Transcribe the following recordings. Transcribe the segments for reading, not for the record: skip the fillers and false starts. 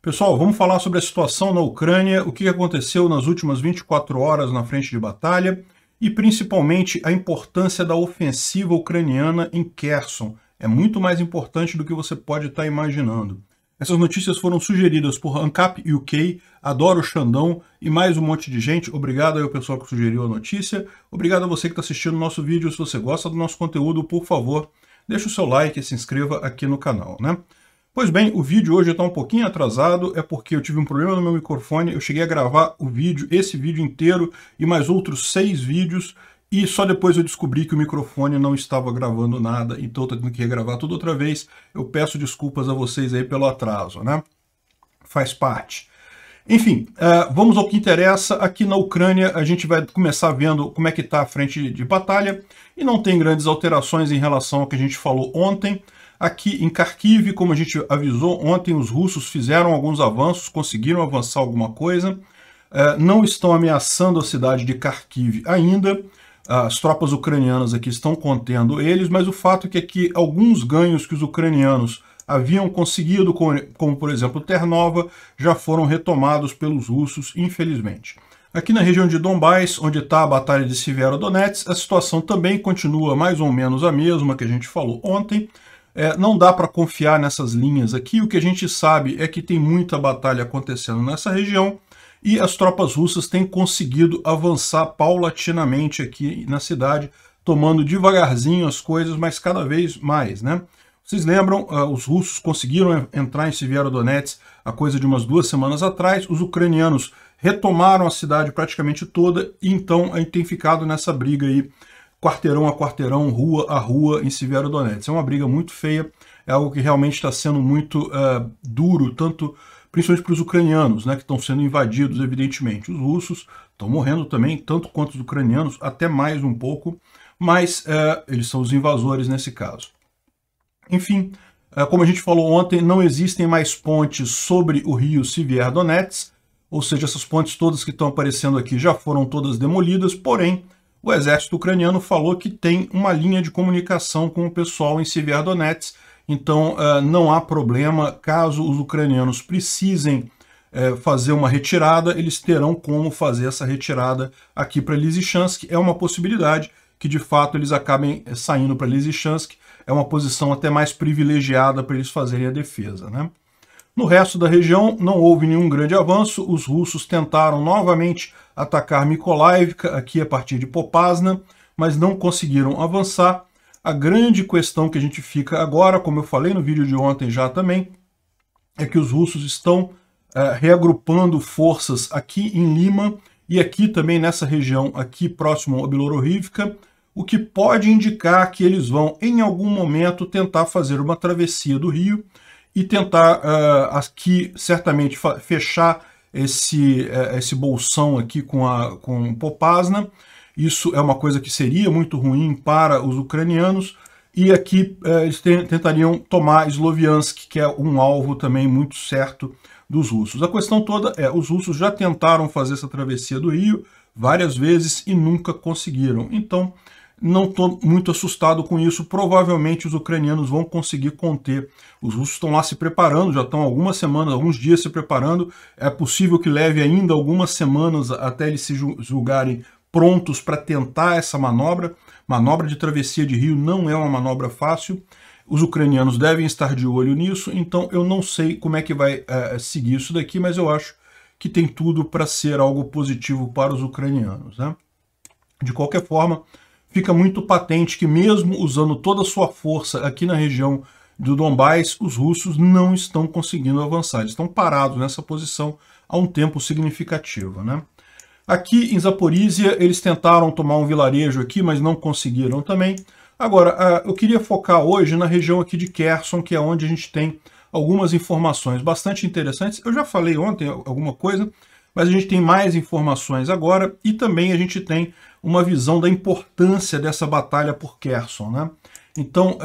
Pessoal, vamos falar sobre a situação na Ucrânia, o que aconteceu nas últimas 24 horas na frente de batalha e principalmente a importância da ofensiva ucraniana em Kherson. É muito mais importante do que você pode estar imaginando. Essas notícias foram sugeridas por ANCAP UK, Adoro Xandão e mais um monte de gente. Obrigado aí ao pessoal que sugeriu a notícia. Obrigado a você que está assistindo o nosso vídeo. Se você gosta do nosso conteúdo, por favor, deixe o seu like e se inscreva aqui no canal, né? Pois bem, o vídeo hoje está um pouquinho atrasado, é porque eu tive um problema no meu microfone, eu cheguei a gravar o vídeo, esse vídeo inteiro e mais outros 6 vídeos, e só depois eu descobri que o microfone não estava gravando nada, então eu tô tendo que regravar tudo outra vez. Eu peço desculpas a vocês aí pelo atraso, né? Faz parte. Enfim, vamos ao que interessa. Aqui na Ucrânia a gente vai começar vendo como é que está a frente de batalha, e não tem grandes alterações em relação ao que a gente falou ontem. Aqui em Kharkiv, como a gente avisou ontem, os russos fizeram alguns avanços, conseguiram avançar alguma coisa, não estão ameaçando a cidade de Kharkiv ainda, as tropas ucranianas aqui estão contendo eles, mas o fato é que aqui alguns ganhos que os ucranianos haviam conseguido, como por exemplo Ternova, já foram retomados pelos russos, infelizmente. Aqui na região de Donbás, onde está a batalha de Severodonetsk, a situação também continua mais ou menos a mesma que a gente falou ontem. Não dá para confiar nessas linhas aqui. O que a gente sabe é que tem muita batalha acontecendo nessa região e as tropas russas têm conseguido avançar paulatinamente aqui na cidade, tomando devagarzinho as coisas, mas cada vez mais, né? Vocês lembram, os russos conseguiram entrar em Severodonetsk há coisa de umas 2 semanas atrás, os ucranianos retomaram a cidade praticamente toda, e então a gente tem ficado nessa briga aí, quarteirão a quarteirão, rua a rua em Severodonetsk. É uma briga muito feia, é algo que realmente está sendo muito duro, principalmente para os ucranianos, né, que estão sendo invadidos, evidentemente. Os russos estão morrendo também, tanto quanto os ucranianos, até mais um pouco, mas eles são os invasores nesse caso. Enfim, como a gente falou ontem, não existem mais pontes sobre o rio Severodonetsk, ou seja, essas pontes todas que estão aparecendo aqui já foram todas demolidas, porém, o exército ucraniano falou que tem uma linha de comunicação com o pessoal em Severodonetsk, então não há problema. Caso os ucranianos precisem fazer uma retirada, eles terão como fazer essa retirada aqui para Lysychansk. É uma possibilidade que de fato eles acabem saindo para Lysychansk, é uma posição até mais privilegiada para eles fazerem a defesa, né? No resto da região não houve nenhum grande avanço, os russos tentaram novamente atacar Mykolaiivka, aqui a partir de Popasna, mas não conseguiram avançar. A grande questão que a gente fica agora, como eu falei no vídeo de ontem já também, é que os russos estão reagrupando forças aqui em Lima e aqui também nessa região, aqui próximo a Bielorrivka, o que pode indicar que eles vão em algum momento tentar fazer uma travessia do rio e tentar aqui certamente fechar esse bolsão aqui com Popasna. Isso é uma coisa que seria muito ruim para os ucranianos. E aqui eles tentariam tomar Sloviansk, que é um alvo também muito certo dos russos. A questão toda é, os russos já tentaram fazer essa travessia do rio várias vezes e nunca conseguiram. Então, não estou muito assustado com isso. Provavelmente os ucranianos vão conseguir conter. Os russos estão lá se preparando, já estão algumas semanas, alguns dias se preparando. É possível que leve ainda algumas semanas até eles se julgarem prontos para tentar essa manobra. Manobra de travessia de rio não é uma manobra fácil. Os ucranianos devem estar de olho nisso, então eu não sei como é que vai seguir isso daqui, mas eu acho que tem tudo para ser algo positivo para os ucranianos, né? De qualquer forma, fica muito patente que mesmo usando toda a sua força aqui na região do Donbás, os russos não estão conseguindo avançar. Eles estão parados nessa posição há um tempo significativo, né? Aqui em Zaporizhia, eles tentaram tomar um vilarejo aqui, mas não conseguiram também. Agora, eu queria focar hoje na região aqui de Kherson, que é onde a gente tem algumas informações bastante interessantes. Eu já falei ontem alguma coisa, mas a gente tem mais informações agora e também a gente tem uma visão da importância dessa batalha por Kherson, né? Então,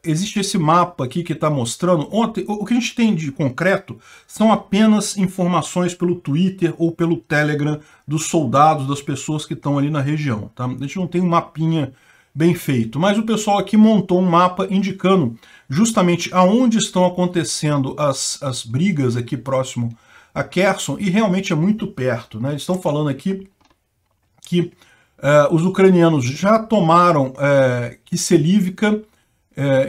existe esse mapa aqui que está mostrando. Ontem, o que a gente tem de concreto são apenas informações pelo Twitter ou pelo Telegram dos soldados, das pessoas que estão ali na região, tá? A gente não tem um mapinha bem feito. Mas o pessoal aqui montou um mapa indicando justamente aonde estão acontecendo as brigas aqui próximo a Kherson, e realmente é muito perto, né? Eles estão falando aqui que os ucranianos já tomaram Kiselivka,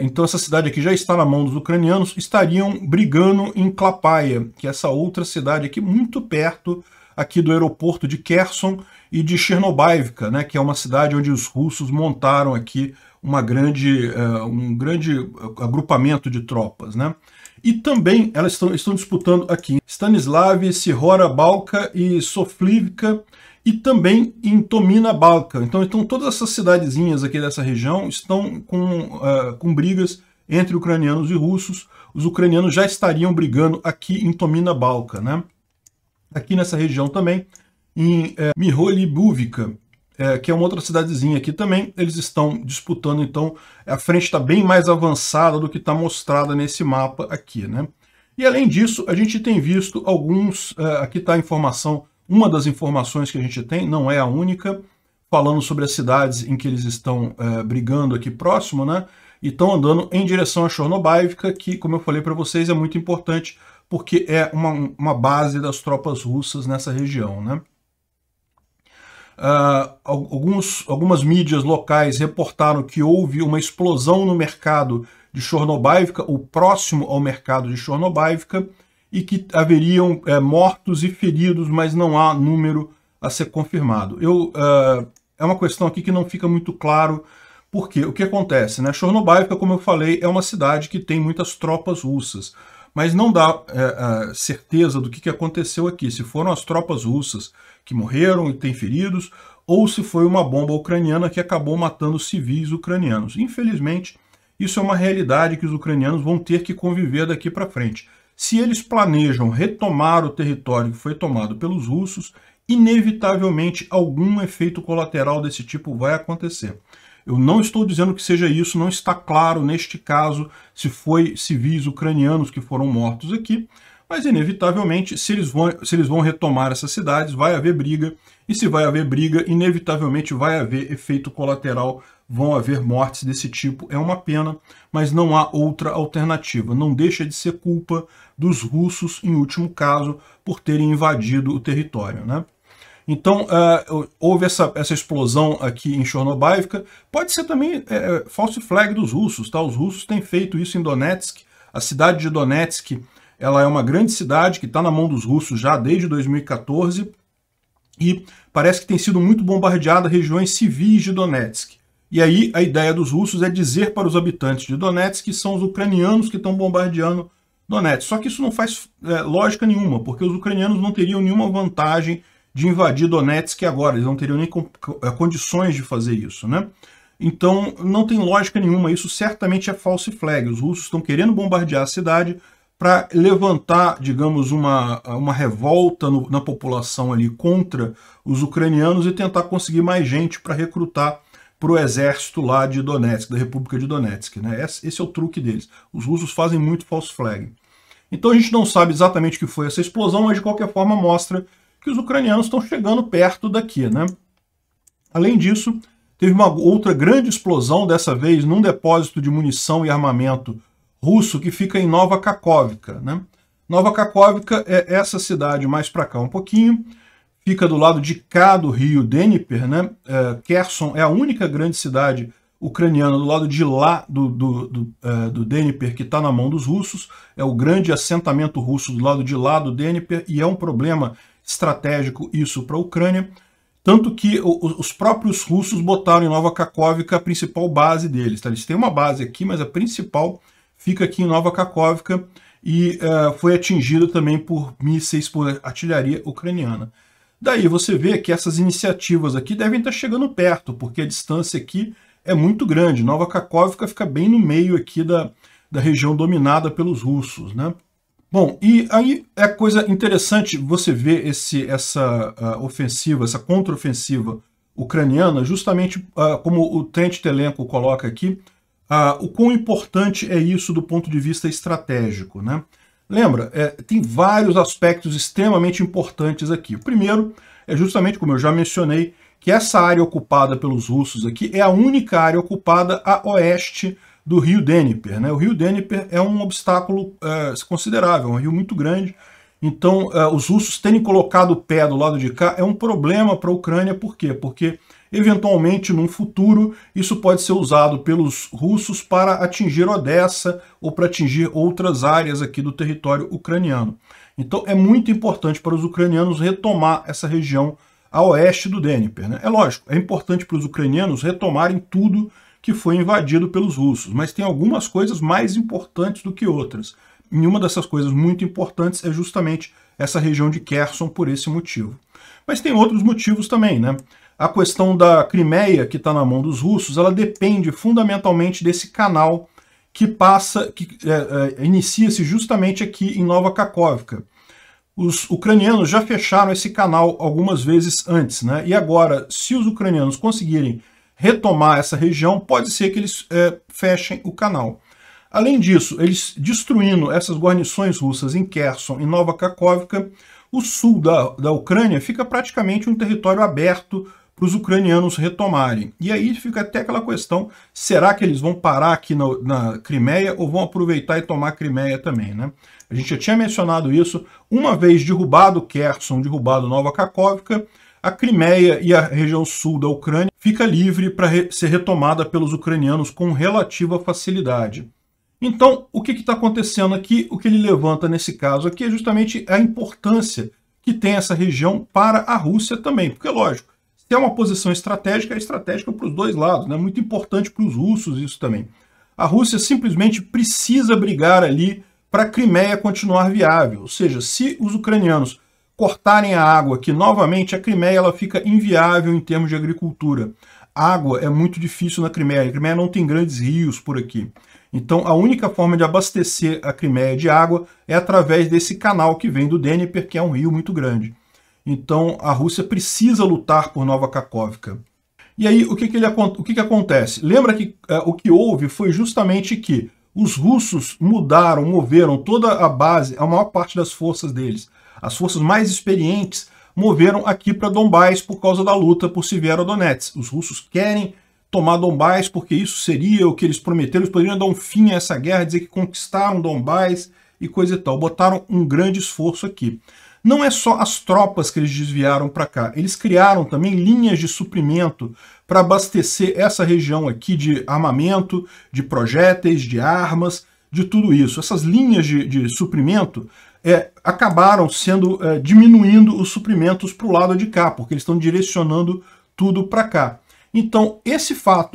então essa cidade aqui já está na mão dos ucranianos, estariam brigando em Klapaia, que é essa outra cidade aqui muito perto aqui do aeroporto de Kherson e de Chernobyivka, né, que é uma cidade onde os russos montaram aqui um grande agrupamento de tropas, né? E também elas estão disputando aqui em Stanislav, Sihora Balka e Soflivka, e também em Tomina Balka. Então todas essas cidadezinhas aqui dessa região estão com brigas entre ucranianos e russos. Os ucranianos já estariam brigando aqui em Tomina Balka, né? Aqui nessa região também, em Miholibuvka, que é uma outra cidadezinha aqui também, eles estão disputando, então a frente está bem mais avançada do que está mostrada nesse mapa aqui, né? E além disso, a gente tem visto alguns, aqui está a informação, uma das informações que a gente tem, não é a única, falando sobre as cidades em que eles estão brigando aqui próximo, né? E estão andando em direção a Chernobyivka, que, como eu falei para vocês, é muito importante, porque é uma base das tropas russas nessa região, né? Algumas mídias locais reportaram que houve uma explosão no mercado de Chernobyivka, ou próximo ao mercado de Chernobyivka, e que haveriam mortos e feridos, mas não há número a ser confirmado. É uma questão aqui que não fica muito claro, porque o que acontece, né? Chernobyivka, como eu falei, é uma cidade que tem muitas tropas russas, mas não dá certeza do que aconteceu aqui, se foram as tropas russas que morreram e têm feridos, ou se foi uma bomba ucraniana que acabou matando civis ucranianos. Infelizmente, isso é uma realidade que os ucranianos vão ter que conviver daqui para frente. Se eles planejam retomar o território que foi tomado pelos russos, inevitavelmente algum efeito colateral desse tipo vai acontecer. Eu não estou dizendo que seja isso, não está claro neste caso se foi civis ucranianos que foram mortos aqui, mas inevitavelmente, se eles vão retomar essas cidades, vai haver briga, e se vai haver briga, inevitavelmente vai haver efeito colateral, vão haver mortes desse tipo. É uma pena, mas não há outra alternativa. Não deixa de ser culpa dos russos, em último caso, por terem invadido o território, né? Então, houve essa explosão aqui em Chernobyivka. Pode ser também false flag dos russos, tá? Os russos têm feito isso em Donetsk. A cidade de Donetsk, ela é uma grande cidade que está na mão dos russos já desde 2014 e parece que tem sido muito bombardeada regiões civis de Donetsk. E aí a ideia dos russos é dizer para os habitantes de Donetsk que são os ucranianos que estão bombardeando Donetsk. Só que isso não faz lógica nenhuma, porque os ucranianos não teriam nenhuma vantagem de invadir Donetsk agora, eles não teriam nem condições de fazer isso, né? Então não tem lógica nenhuma, isso certamente é false flag. Os russos estão querendo bombardear a cidade para levantar, digamos, uma revolta na população ali contra os ucranianos e tentar conseguir mais gente para recrutar para o exército lá de Donetsk, da República de Donetsk, né? Esse é o truque deles. Os russos fazem muito false flag. Então a gente não sabe exatamente o que foi essa explosão, mas de qualquer forma mostra que os ucranianos estão chegando perto daqui, né? Além disso, teve uma outra grande explosão, dessa vez num depósito de munição e armamento russo que fica em Nova Kakhovka, né? Nova Kakhovka é essa cidade mais para cá um pouquinho, fica do lado de cá do rio Dnieper, né? Kherson é a única grande cidade ucraniana do lado de lá do Dnieper que está na mão dos russos, é o grande assentamento russo do lado de lá do Dnieper, e é um problema estratégico isso para a Ucrânia, tanto que os próprios russos botaram em Nova Kakhovka a principal base deles. Tá? Eles têm uma base aqui, mas a principal fica aqui em Nova Kakhovka e foi atingida também por mísseis, por artilharia ucraniana. Daí você vê que essas iniciativas aqui devem estar chegando perto, porque a distância aqui é muito grande. Nova Kakhovka fica bem no meio aqui da região dominada pelos russos, né? Bom, e aí é coisa interessante você ver essa ofensiva, essa contraofensiva ucraniana, justamente como o Trent Telenko coloca aqui, o quão importante é isso do ponto de vista estratégico, né? Lembra, tem vários aspectos extremamente importantes aqui. O primeiro é justamente, como eu já mencionei, que essa área ocupada pelos russos aqui é a única área ocupada a oeste do rio Dnieper, né? O rio Dnieper é um obstáculo considerável, um rio muito grande. Então, os russos terem colocado o pé do lado de cá é um problema para a Ucrânia. Por quê? Porque, eventualmente, num futuro, isso pode ser usado pelos russos para atingir Odessa ou para atingir outras áreas aqui do território ucraniano. Então, é muito importante para os ucranianos retomar essa região a oeste do Dnieper, né? É lógico, é importante para os ucranianos retomarem tudo que foi invadido pelos russos, mas tem algumas coisas mais importantes do que outras. E uma dessas coisas muito importantes é justamente essa região de Kherson por esse motivo. Mas tem outros motivos também, né? A questão da Crimeia, que está na mão dos russos, ela depende fundamentalmente desse canal que inicia-se justamente aqui em Nova Kakhovka. Os ucranianos já fecharam esse canal algumas vezes antes, né? E agora, se os ucranianos conseguirem retomar essa região, pode ser que eles fechem o canal. Além disso, eles destruindo essas guarnições russas em Kherson e Nova Kakhovka, o sul da Ucrânia fica praticamente um território aberto para os ucranianos retomarem. E aí fica até aquela questão, será que eles vão parar aqui na Crimeia ou vão aproveitar e tomar a Crimeia também, né? A gente já tinha mencionado isso, uma vez derrubado Kherson, derrubado Nova Kakhovka, a Crimeia e a região sul da Ucrânia fica livre para ser retomada pelos ucranianos com relativa facilidade. Então, o que está acontecendo aqui? O que ele levanta nesse caso aqui é justamente a importância que tem essa região para a Rússia também. Porque, lógico, se é uma posição estratégica, é estratégica para os dois lados, né? É muito importante para os russos isso também. A Rússia simplesmente precisa brigar ali para a Crimeia continuar viável. Ou seja, se os ucranianos cortarem a água aqui novamente, a Crimeia ela fica inviável em termos de agricultura. Água é muito difícil na Crimeia. A Crimeia não tem grandes rios por aqui. Então, a única forma de abastecer a Crimeia de água é através desse canal que vem do Dnieper, que é um rio muito grande. Então, a Rússia precisa lutar por Nova Kakhovka. E aí, o que acontece? Lembra que o que houve foi justamente que os russos moveram toda a base, a maior parte das forças deles. As forças mais experientes moveram aqui para Donbás por causa da luta por Severodonetsk. Os russos querem tomar Donbás porque isso seria o que eles prometeram. Eles poderiam dar um fim a essa guerra, dizer que conquistaram Donbás e coisa e tal. Botaram um grande esforço aqui. Não é só as tropas que eles desviaram para cá. Eles criaram também linhas de suprimento para abastecer essa região aqui de armamento, de projéteis, de armas, de tudo isso. Essas linhas de suprimento acabaram diminuindo os suprimentos para o lado de cá, porque eles estão direcionando tudo para cá. Então,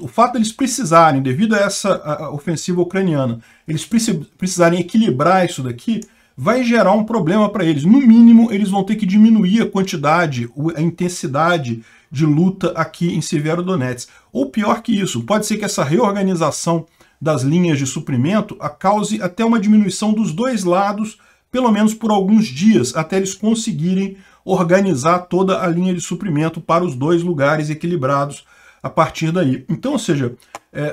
o fato de eles precisarem, devido a essa ofensiva ucraniana, eles precisarem equilibrar isso daqui, vai gerar um problema para eles. No mínimo, eles vão ter que diminuir a quantidade, a intensidade de luta aqui em Severodonetsk. Ou pior que isso, pode ser que essa reorganização das linhas de suprimento cause até uma diminuição dos dois lados, pelo menos por alguns dias, até eles conseguirem organizar toda a linha de suprimento para os dois lugares equilibrados a partir daí. Então, ou seja,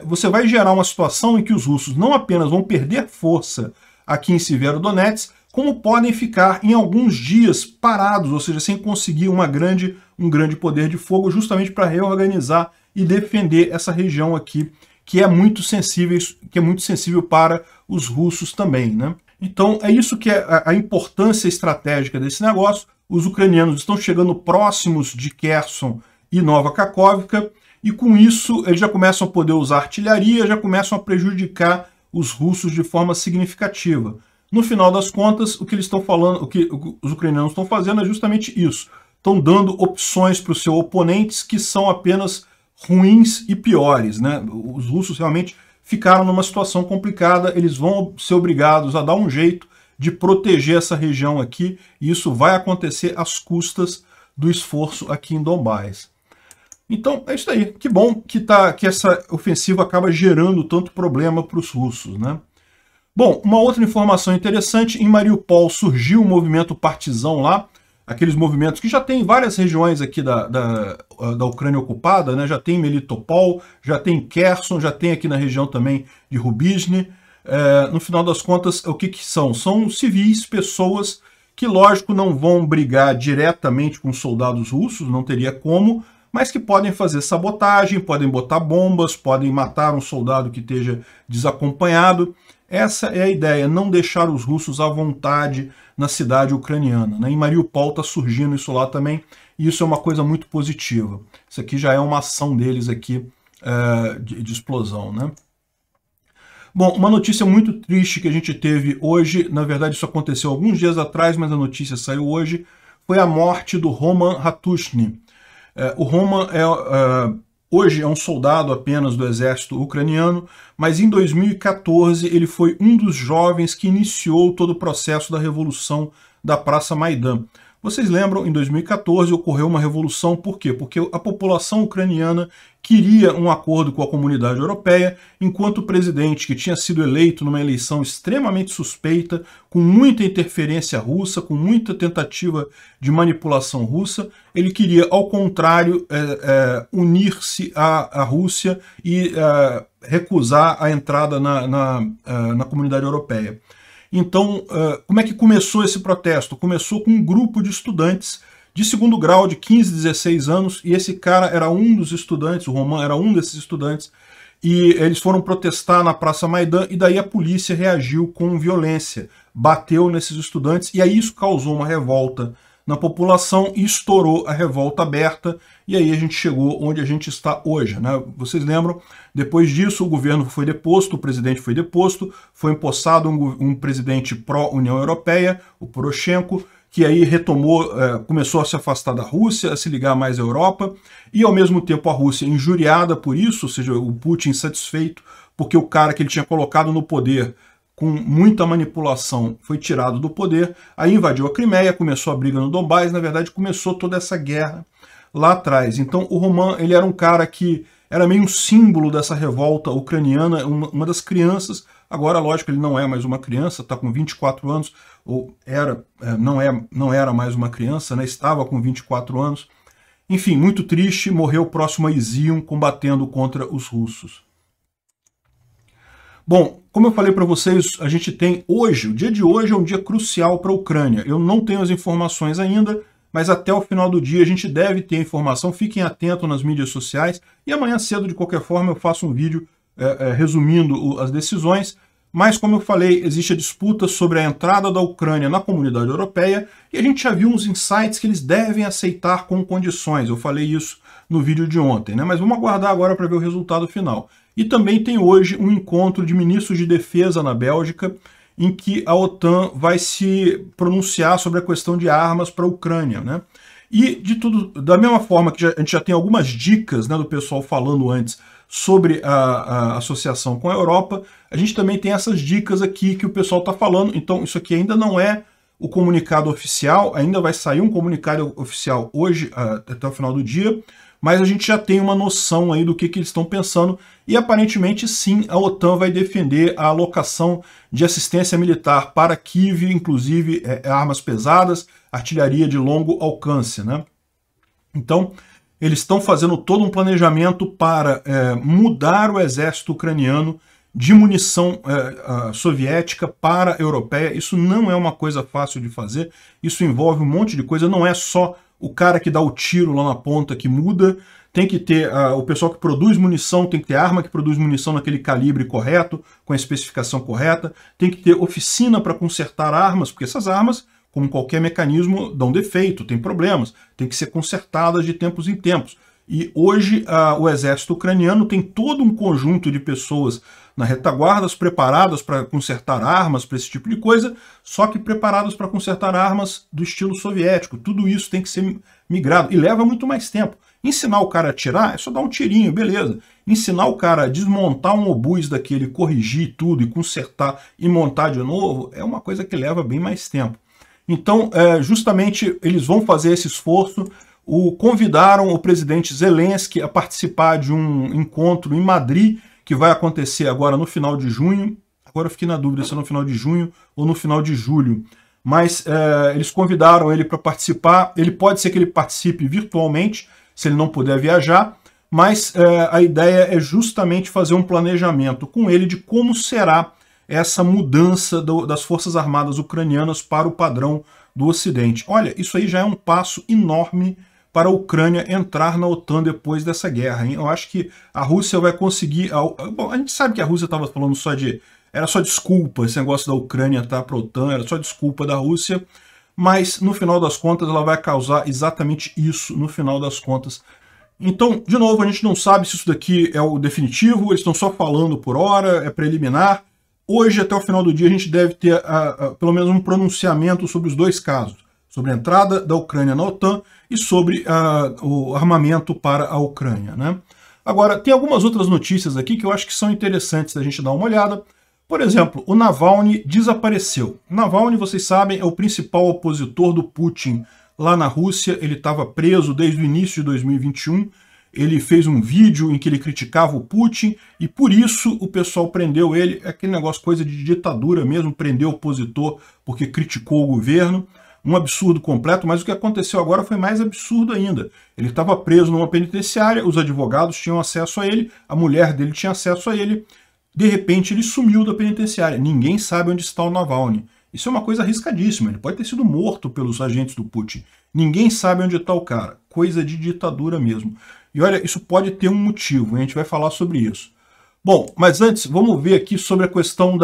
você vai gerar uma situação em que os russos não apenas vão perder força aqui em Severodonetsk, como podem ficar em alguns dias parados, ou seja, sem conseguir um grande poder de fogo, justamente para reorganizar e defender essa região aqui, que é muito sensível para os russos também, né? Então, é isso que é a importância estratégica desse negócio. Os ucranianos estão chegando próximos de Kherson e Nova Kakhovka, e com isso eles já começam a poder usar artilharia, já começam a prejudicar os russos de forma significativa. No final das contas, o que eles estão falando, o que os ucranianos estão fazendo é justamente isso. Estão dando opções para os seus oponentes que são apenas ruins e piores, né? Os russos realmente ficaram numa situação complicada, eles vão ser obrigados a dar um jeito de proteger essa região aqui, e isso vai acontecer às custas do esforço aqui em Donbás. Então, é isso aí. Que bom que essa ofensiva acaba gerando tanto problema para os russos, né? Bom, uma outra informação interessante, em Mariupol surgiu um movimento partisão lá, aqueles movimentos que já tem em várias regiões aqui da Ucrânia ocupada, né? Já tem Melitopol, já tem Kherson, já tem aqui na região também de Rubizhne. No final das contas, o que são? São civis, pessoas que, lógico, não vão brigar diretamente com soldados russos, não teria como, mas que podem fazer sabotagem, podem botar bombas, podem matar um soldado que esteja desacompanhado. Essa é a ideia, não deixar os russos à vontade na cidade ucraniana, né? Em Mariupol está surgindo isso lá também, e isso é uma coisa muito positiva. Isso aqui já é uma ação deles aqui de explosão, né? Bom, uma notícia muito triste que a gente teve hoje, na verdade isso aconteceu alguns dias atrás, mas a notícia saiu hoje, foi a morte do Roman Ratushny. O Roman hoje é um soldado apenas do exército ucraniano, mas em 2014 ele foi um dos jovens que iniciou todo o processo da revolução da Praça Maidan. Vocês lembram, em 2014 ocorreu uma revolução, por quê? Porque a população ucraniana queria um acordo com a comunidade europeia, enquanto o presidente, que tinha sido eleito numa eleição extremamente suspeita, com muita interferência russa, com muita tentativa de manipulação russa, ele queria, ao contrário, unir-se à Rússia e recusar a entrada na comunidade europeia. Então, como é que começou esse protesto? Começou com um grupo de estudantes de segundo grau, de 15, 16 anos, e esse cara era um dos estudantes, o Roman era um desses estudantes, e eles foram protestar na Praça Maidan, e daí a polícia reagiu com violência, bateu nesses estudantes, e aí isso causou uma revolta na população e estourou a revolta aberta, e aí a gente chegou onde a gente está hoje, né? Vocês lembram? Depois disso o governo foi deposto, o presidente foi deposto, foi empossado um presidente pró-União Europeia, o Poroshenko, que aí retomou, começou a se afastar da Rússia, a se ligar mais à Europa, e ao mesmo tempo a Rússia injuriada por isso, ou seja, o Putin insatisfeito, porque o cara que ele tinha colocado no poder com muita manipulação, foi tirado do poder, aí invadiu a Crimeia, começou a briga no Donbás, na verdade começou toda essa guerra lá atrás. Então o Roman, ele era um cara que era meio um símbolo dessa revolta ucraniana, uma das crianças, agora lógico ele não é mais uma criança, está com 24 anos, ou não era mais uma criança, né? Estava com 24 anos. Enfim, muito triste, morreu próximo a Izium, combatendo contra os russos. Bom, como eu falei para vocês, a gente tem hoje, o dia de hoje é um dia crucial para a Ucrânia. Eu não tenho as informações ainda, mas até o final do dia a gente deve ter informação. Fiquem atentos nas mídias sociais e amanhã cedo, de qualquer forma, eu faço um vídeo resumindo as decisões. Mas, como eu falei, existe a disputa sobre a entrada da Ucrânia na comunidade europeia e a gente já viu uns insights que eles devem aceitar com condições. Eu falei isso no vídeo de ontem, né? Mas vamos aguardar agora para ver o resultado final. E também tem hoje um encontro de ministros de defesa na Bélgica, em que a OTAN vai se pronunciar sobre a questão de armas para a Ucrânia, né? E de tudo, da mesma forma que a gente já tem algumas dicas, né, do pessoal falando antes sobre a associação com a Europa, a gente também tem essas dicas aqui que o pessoal está falando. Então isso aqui ainda não é o comunicado oficial, ainda vai sair um comunicado oficial hoje, até o final do dia, mas a gente já tem uma noção aí do que eles estão pensando, e aparentemente sim, a OTAN vai defender a alocação de assistência militar para Kiev, inclusive armas pesadas, artilharia de longo alcance, né? Então, eles estão fazendo todo um planejamento para mudar o exército ucraniano de munição soviética para a europeia. Isso não é uma coisa fácil de fazer, isso envolve um monte de coisa, não é só o cara que dá o tiro lá na ponta que muda, tem que ter o pessoal que produz munição, tem que ter arma que produz munição naquele calibre correto, com a especificação correta, tem que ter oficina para consertar armas, porque essas armas, como qualquer mecanismo, dão defeito, tem problemas, tem que ser consertadas de tempos em tempos. E hoje o exército ucraniano tem todo um conjunto de pessoas na retaguarda, preparadas para consertar armas, para esse tipo de coisa, só que preparadas para consertar armas do estilo soviético. Tudo isso tem que ser migrado e leva muito mais tempo. Ensinar o cara a atirar é só dar um tirinho, beleza. Ensinar o cara a desmontar um obus daquele, corrigir tudo e consertar e montar de novo, é uma coisa que leva bem mais tempo. Então, justamente, eles vão fazer esse esforço. Convidaram o presidente Zelensky a participar de um encontro em Madrid, que vai acontecer agora no final de junho. Agora eu fiquei na dúvida se é no final de junho ou no final de julho. Mas eles convidaram ele para participar. Ele pode ser que ele participe virtualmente, se ele não puder viajar, mas a ideia é justamente fazer um planejamento com ele de como será essa mudança das Forças Armadas ucranianas para o padrão do Ocidente. Olha, isso aí já é um passo enorme para a Ucrânia entrar na OTAN depois dessa guerra, hein? Eu acho que a Rússia vai conseguir... Bom, a gente sabe que a Rússia estava falando era só desculpa, esse negócio da Ucrânia estar para a OTAN, era só desculpa da Rússia, mas no final das contas ela vai causar exatamente isso no final das contas. Então, de novo, a gente não sabe se isso daqui é o definitivo, eles estão só falando por hora, é preliminar. Hoje, até o final do dia, a gente deve ter pelo menos um pronunciamento sobre os dois casos, sobre a entrada da Ucrânia na OTAN e sobre o armamento para a Ucrânia, né? Agora, tem algumas outras notícias aqui que eu acho que são interessantes da gente dar uma olhada. Por exemplo, o Navalny desapareceu. Navalny, vocês sabem, é o principal opositor do Putin lá na Rússia. Ele estava preso desde o início de 2021. Ele fez um vídeo em que ele criticava o Putin e por isso o pessoal prendeu ele. É aquele negócio, coisa de ditadura mesmo, prendeu o opositor porque criticou o governo. Um absurdo completo, mas o que aconteceu agora foi mais absurdo ainda. Ele estava preso numa penitenciária, os advogados tinham acesso a ele, a mulher dele tinha acesso a ele. De repente ele sumiu da penitenciária. Ninguém sabe onde está o Navalny. Isso é uma coisa arriscadíssima. Ele pode ter sido morto pelos agentes do Putin. Ninguém sabe onde está o cara. Coisa de ditadura mesmo. E olha, isso pode ter um motivo. A gente vai falar sobre isso. Bom, mas antes, vamos ver aqui sobre a questão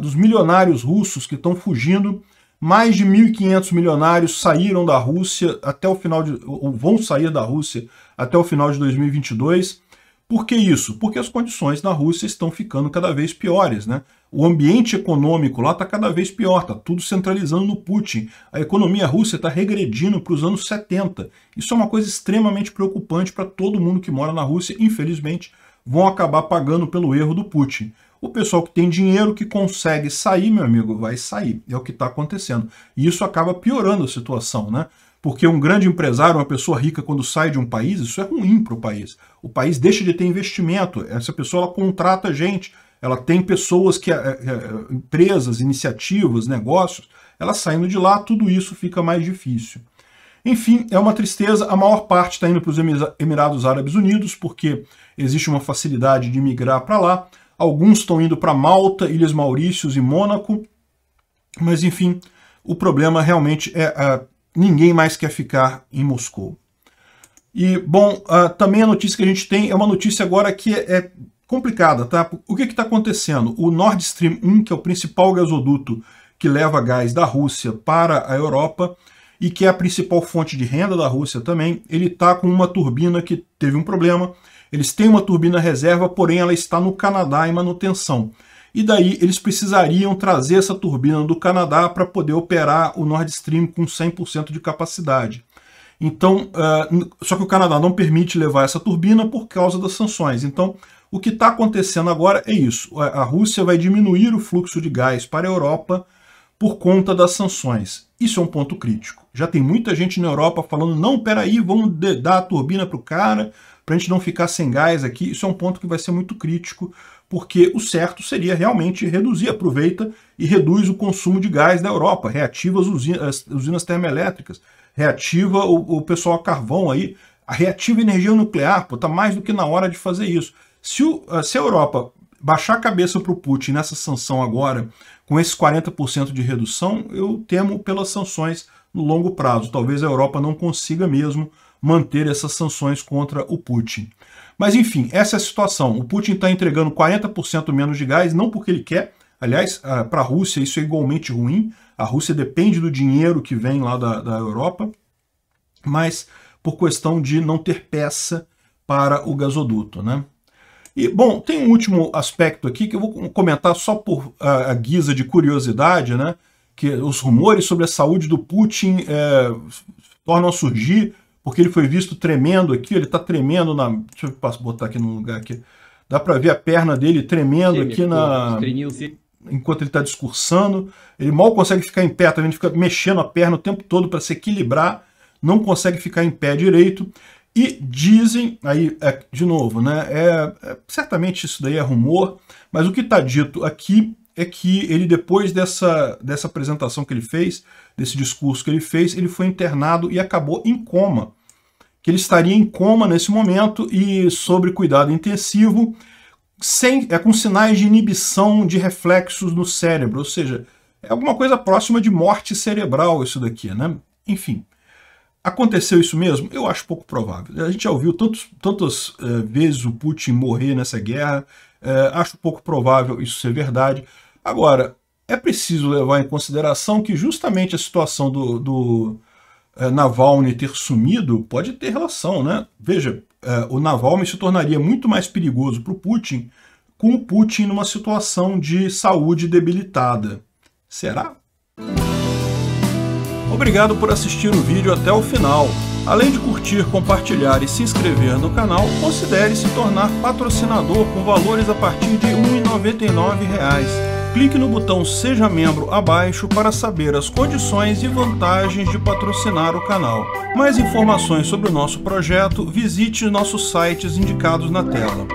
dos milionários russos que estão fugindo. Mais de 1.500 milionários saíram da Rússia até o final ou vão sair da Rússia até o final de 2022. Por que isso? Porque as condições na Rússia estão ficando cada vez piores, né? O ambiente econômico lá está cada vez pior, está tudo centralizando no Putin. A economia russa está regredindo para os anos 70. Isso é uma coisa extremamente preocupante para todo mundo que mora na Rússia. Infelizmente, vão acabar pagando pelo erro do Putin. O pessoal que tem dinheiro, que consegue sair, meu amigo, vai sair. É o que está acontecendo. E isso acaba piorando a situação, né? Porque um grande empresário, uma pessoa rica, quando sai de um país, isso é ruim para o país. O país deixa de ter investimento. Essa pessoa ela contrata gente, ela tem pessoas, empresas, iniciativas, negócios, ela saindo de lá, tudo isso fica mais difícil. Enfim, é uma tristeza. A maior parte está indo para os Emirados Árabes Unidos, porque existe uma facilidade de migrar para lá. Alguns estão indo para Malta, Ilhas Maurícios e Mônaco. Mas, enfim, o problema realmente é... ninguém mais quer ficar em Moscou. E, bom, também a notícia que a gente tem é uma notícia agora que é complicada, tá? O que está acontecendo? O Nord Stream 1, que é o principal gasoduto que leva gás da Rússia para a Europa e que é a principal fonte de renda da Rússia também, ele está com uma turbina que teve um problema. Eles têm uma turbina reserva, porém ela está no Canadá em manutenção. E daí eles precisariam trazer essa turbina do Canadá para poder operar o Nord Stream com 100% de capacidade. Então, só que o Canadá não permite levar essa turbina por causa das sanções. Então, o que está acontecendo agora é isso. A Rússia vai diminuir o fluxo de gás para a Europa por conta das sanções. Isso é um ponto crítico. Já tem muita gente na Europa falando, não, peraí, vamos dar a turbina para o cara, para a gente não ficar sem gás aqui. Isso é um ponto que vai ser muito crítico, porque o certo seria realmente reduzir, aproveita e reduz o consumo de gás da Europa, reativa as usinas termoelétricas, reativa o pessoal a carvão aí, reativa a energia nuclear, está mais do que na hora de fazer isso. Se a Europa baixar a cabeça para o Putin nessa sanção agora, com esses 40% de redução, eu temo pelas sanções no longo prazo. Talvez a Europa não consiga mesmo manter essas sanções contra o Putin. Mas enfim, essa é a situação. O Putin está entregando 40% menos de gás, não porque ele quer. Aliás, para a Rússia isso é igualmente ruim. A Rússia depende do dinheiro que vem lá da Europa, mas por questão de não ter peça para o gasoduto, né? E, bom, tem um último aspecto aqui que eu vou comentar só por a guisa de curiosidade, né? Que os rumores sobre a saúde do Putin tornam a surgir, porque ele foi visto tremendo aqui, ele está tremendo na... Deixa eu botar aqui no lugar aqui. Dá para ver a perna dele tremendo aqui enquanto ele está discursando. Ele mal consegue ficar em pé, tá vendo? Ele fica mexendo a perna o tempo todo para se equilibrar, não consegue ficar em pé direito. E dizem, aí, de novo, né, certamente isso daí é rumor, mas o que está dito aqui é que ele, depois dessa apresentação que ele fez, desse discurso que ele fez, ele foi internado e acabou em coma. Que ele estaria em coma nesse momento e sobre cuidado intensivo, com sinais de inibição de reflexos no cérebro, ou seja, é alguma coisa próxima de morte cerebral isso daqui, né? Enfim. Aconteceu isso mesmo? Eu acho pouco provável. A gente já ouviu tantas vezes o Putin morrer nessa guerra, acho pouco provável isso ser verdade. Agora, é preciso levar em consideração que justamente a situação do Navalny ter sumido pode ter relação, né? Veja, o Navalny se tornaria muito mais perigoso para o Putin com o Putin numa situação de saúde debilitada. Será? Obrigado por assistir o vídeo até o final. Além de curtir, compartilhar e se inscrever no canal, considere se tornar patrocinador com valores a partir de R$ 1,99. Clique no botão Seja Membro abaixo para saber as condições e vantagens de patrocinar o canal. Mais informações sobre o nosso projeto, visite nossos sites indicados na tela.